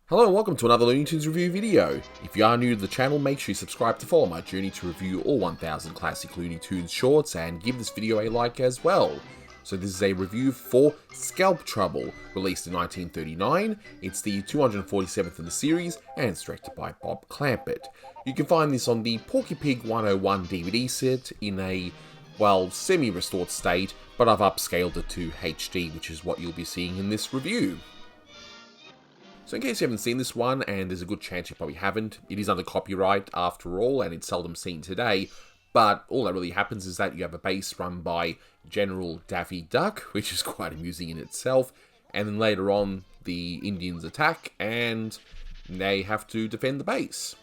Hello and welcome to another Looney Tunes review video. If you are new to the channel, make sure you subscribe to follow my journey to review all 1000 classic Looney Tunes shorts and give this video a like as well. So this is a review for Scalp Trouble, released in 1939. It's the 247th in the series and it's directed by Bob Clampett. You can find this on the Porky Pig 101 DVD set in a, well, semi-restored state, but I've upscaled it to HD, which is what you'll be seeing in this review. So in case you haven't seen this one, and there's a good chance you probably haven't, it is under copyright after all, and it's seldom seen today, but all that really happens is that you have a base run by General Daffy Duck, which is quite amusing in itself, and then later on the Indians attack, and they have to defend the base.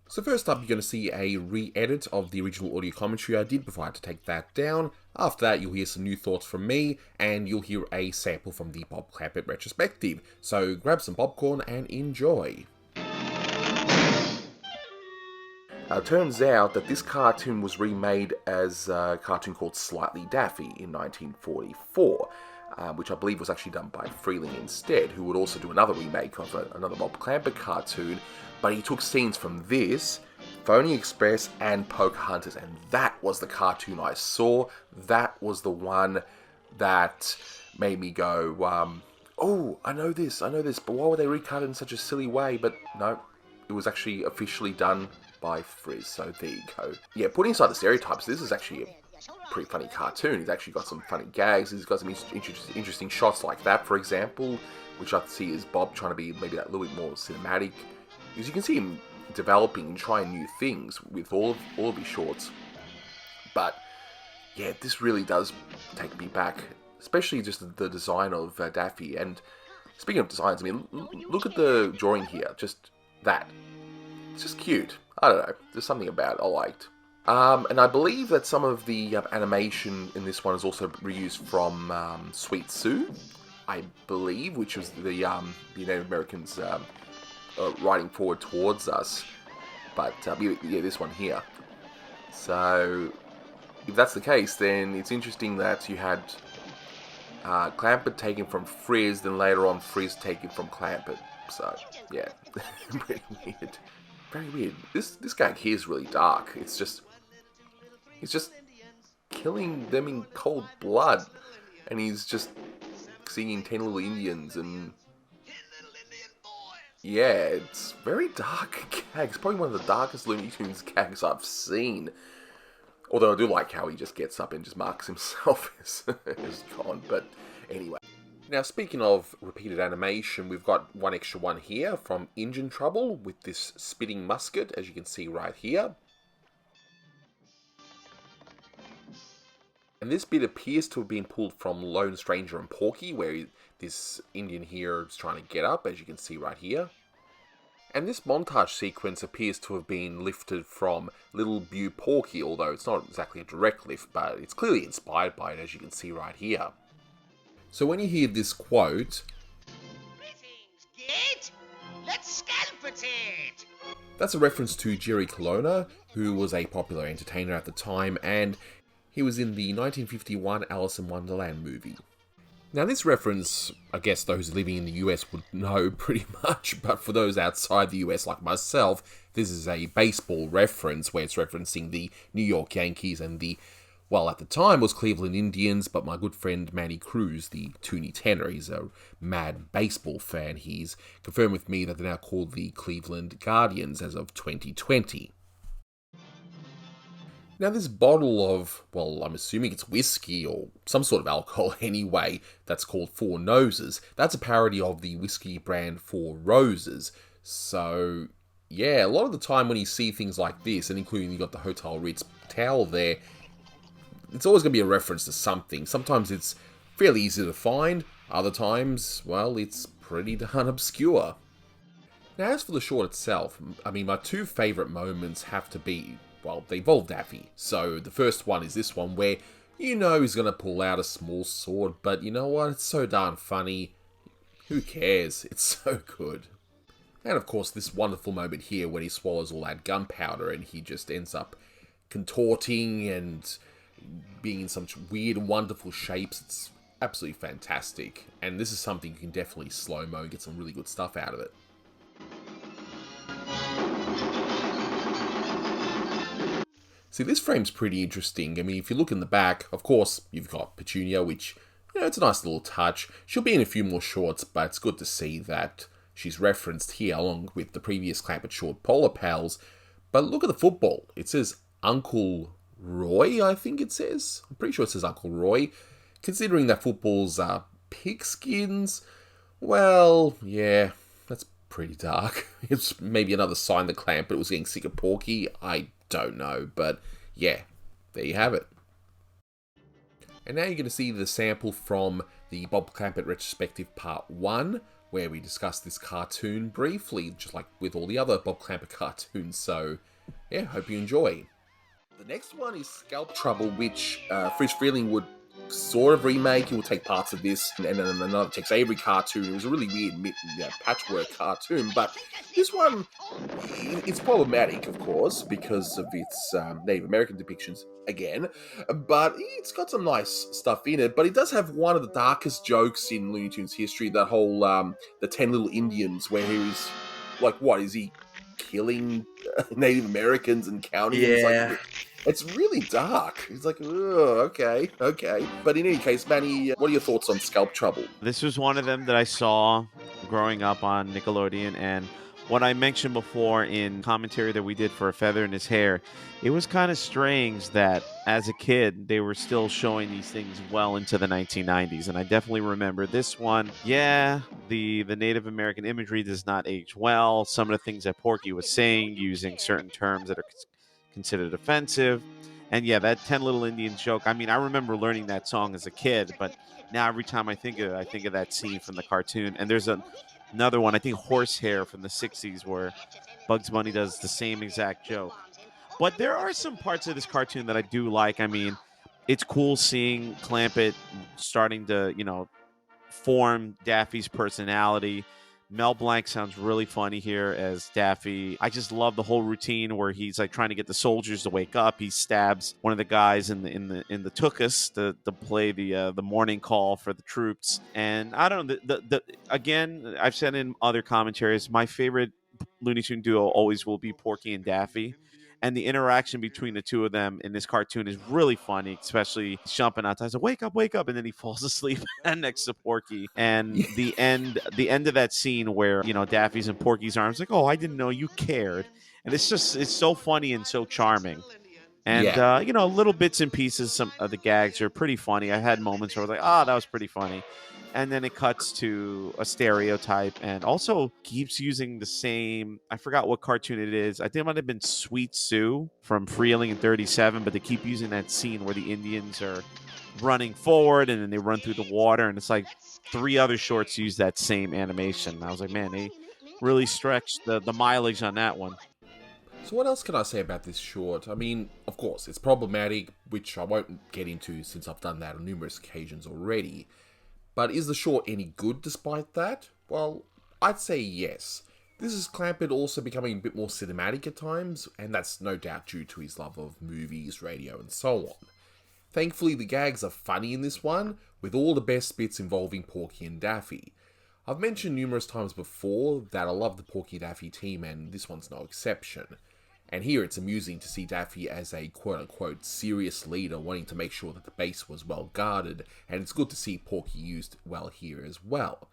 So first up, you're going to see a re-edit of the original audio commentary I did before I had to take that down. After that, you'll hear some new thoughts from me, and you'll hear a sample from the Bob Clampett retrospective. So grab some popcorn and enjoy. Turns out that this cartoon was remade as a cartoon called Slightly Daffy in 1944. Which I believe was actually done by Freeling instead, who would also do another remake of another Bob Clampett cartoon, but he took scenes from this, Phony Express, and Pocahontas, and that was the cartoon I saw. That was the one that made me go, oh, I know this, but why would they recut it in such a silly way? But no, it was actually officially done by Frizz, so there you go. Yeah, putting aside the stereotypes, this is actually a pretty funny cartoon. He's actually got some funny gags. He's got some interesting shots like that, for example, which I see is Bob trying to be maybe that little bit more cinematic. Because you can see him developing and trying new things with all of his shorts. But yeah, this really does take me back, especially just the design of Daffy. And speaking of designs, I mean, look at the drawing here. Just that. It's just cute. I don't know. There's something about it I liked. And I believe that some of the animation in this one is also reused from Sweet Sue, I believe, which was the Native Americans riding forward towards us. But yeah, this one here. So if that's the case, then it's interesting that you had Clampett taken from Frizz, then later on Frizz taken from Clampett. So yeah, pretty weird. Very weird. This gag here is really dark. He's just killing them in cold blood, and he's just singing 10 Little Indians, and yeah, it's very dark gag. It's probably one of the darkest Looney Tunes gags I've seen. Although I do like how he just gets up and just marks himself as gone, but anyway. Now, speaking of repeated animation, we've got one extra one here from Engine Trouble with this spitting musket, as you can see right here. And this bit appears to have been pulled from Lone Stranger and Porky, where this Indian here is trying to get up, as you can see right here. And this montage sequence appears to have been lifted from Little Beau Porky, although it's not exactly a direct lift, but it's clearly inspired by it, as you can see right here. So when you hear this quote, "Greetings, Git! Let's scalp it!" That's a reference to Jerry Colonna, who was a popular entertainer at the time, and he was in the 1951 Alice in Wonderland movie. Now this reference, I guess those living in the US would know pretty much, but for those outside the US like myself, this is a baseball reference where it's referencing the New York Yankees and the, well, at the time was Cleveland Indians, but my good friend Manny Cruz, the Toonie Tenor, he's a mad baseball fan. He's confirmed with me that they're now called the Cleveland Guardians as of 2020. Now this bottle of, well, I'm assuming it's whiskey or some sort of alcohol anyway, that's called Four Noses. That's a parody of the whiskey brand Four Roses. So yeah, a lot of the time when you see things like this, and including you got the Hotel Ritz towel there, it's always going to be a reference to something. Sometimes it's fairly easy to find, other times, well, it's pretty darn obscure. Now as for the short itself, I mean, my two favourite moments have to be, well, they involve Daffy. So the first one is this one where you know he's going to pull out a small sword, but you know what, it's so darn funny. Who cares? It's so good. And of course this wonderful moment here when he swallows all that gunpowder and he just ends up contorting and being in some weird and wonderful shapes. It's absolutely fantastic. And this is something you can definitely slow-mo and get some really good stuff out of it. See, this frame's pretty interesting. I mean, if you look in the back, of course, you've got Petunia, which, it's a nice little touch. She'll be in a few more shorts, but it's good to see that she's referenced here along with the previous Clampett short Polar Pals. But look at the football. It says Uncle Roy, I think it says. I'm pretty sure it says Uncle Roy. Considering that footballs are pigskins, well, yeah, that's pretty dark. It's maybe another sign that Clampett was getting sick of Porky. I don't know, but yeah, there you have it. And now you're going to see the sample from the Bob Clampett Retrospective Part 1, where we discussed this cartoon briefly, just like with all the other Bob Clampett cartoons, so yeah, hope you enjoy. The next one is Scalp Trouble, which Friz Freleng would sort of remake. He would take parts of this and then another Tex Avery cartoon. It was a really weird patchwork cartoon, but this one, it's problematic, of course, because of its Native American depictions again, but it's got some nice stuff in it. But it does have one of the darkest jokes in Looney Tunes history, that whole the 10 Little Indians, where he's like, what is he killing Native Americans and counting them? Yeah. It's really dark. It's like, oh, okay. But in any case, Manny, what are your thoughts on Scalp Trouble? This was one of them that I saw growing up on Nickelodeon, and what I mentioned before in commentary that we did for A Feather in His Hair, it was kind of strange that as a kid, they were still showing these things well into the 1990s, and I definitely remember this one. Yeah, the Native American imagery does not age well. Some of the things that Porky was saying, using certain terms that are considered offensive. And yeah, that 10 Little Indians joke, I mean, I remember learning that song as a kid, but now every time I think of it, I think of that scene from the cartoon. And there's another one, I think Horsehair from the 60s, where Bugs Bunny does the same exact joke. But there are some parts of this cartoon that I do like. I mean, it's cool seeing Clampett starting to, form Daffy's personality. Mel Blanc sounds really funny here as Daffy. I just love the whole routine where he's like trying to get the soldiers to wake up. He stabs one of the guys in the tuchus to play the morning call for the troops. And I don't know. Again, I've said in other commentaries, my favorite Looney Tune duo always will be Porky and Daffy. And the interaction between the two of them in this cartoon is really funny, especially jumping outside. So wake up, and then he falls asleep next to Porky. And the end of that scene where Daffy's in Porky's arms, like, oh, I didn't know you cared, and it's so funny and so charming. And little bits and pieces, some of the gags are pretty funny. I had moments where I was like, that was pretty funny. And then it cuts to a stereotype and also keeps using the same, I forgot what cartoon it is. I think it might have been Sweet Sue from Freeling in 37, but they keep using that scene where the Indians are running forward and then they run through the water. And it's like 3 other shorts use that same animation. And I was like, man, they really stretched the mileage on that one. So what else can I say about this short? I mean, of course, it's problematic, which I won't get into since I've done that on numerous occasions already. But is the short any good despite that? Well, I'd say yes. This is Clampett also becoming a bit more cinematic at times, and that's no doubt due to his love of movies, radio, and so on. Thankfully, the gags are funny in this one, with all the best bits involving Porky and Daffy. I've mentioned numerous times before that I love the Porky Daffy team, and this one's no exception. And here it's amusing to see Daffy as a quote-unquote serious leader wanting to make sure that the base was well guarded, and it's good to see Porky used well here as well.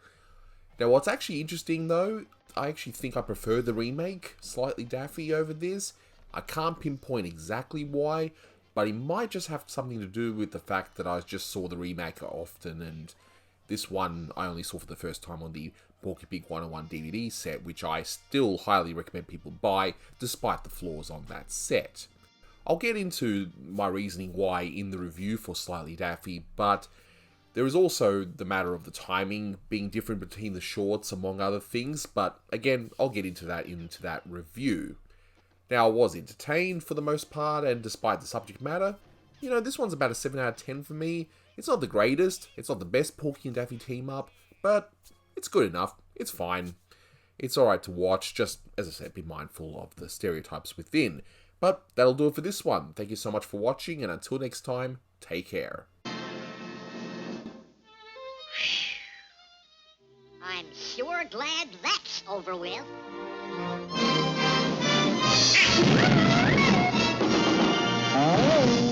Now what's actually interesting though, I actually think I prefer the remake, Slightly Daffy, over this. I can't pinpoint exactly why, but it might just have something to do with the fact that I just saw the remake often, and this one I only saw for the first time on the Porky Pig 101 DVD set, which I still highly recommend people buy, despite the flaws on that set. I'll get into my reasoning why in the review for Slightly Daffy, but there is also the matter of the timing being different between the shorts, among other things, but again, I'll get into that review. Now, I was entertained for the most part, and despite the subject matter, this one's about a 7 out of 10 for me. It's not the greatest, it's not the best Porky and Daffy team up, but it's good enough. It's fine. It's alright to watch, just, as I said, be mindful of the stereotypes within. But that'll do it for this one. Thank you so much for watching, and until next time, take care. I'm sure glad that's over with. Oh.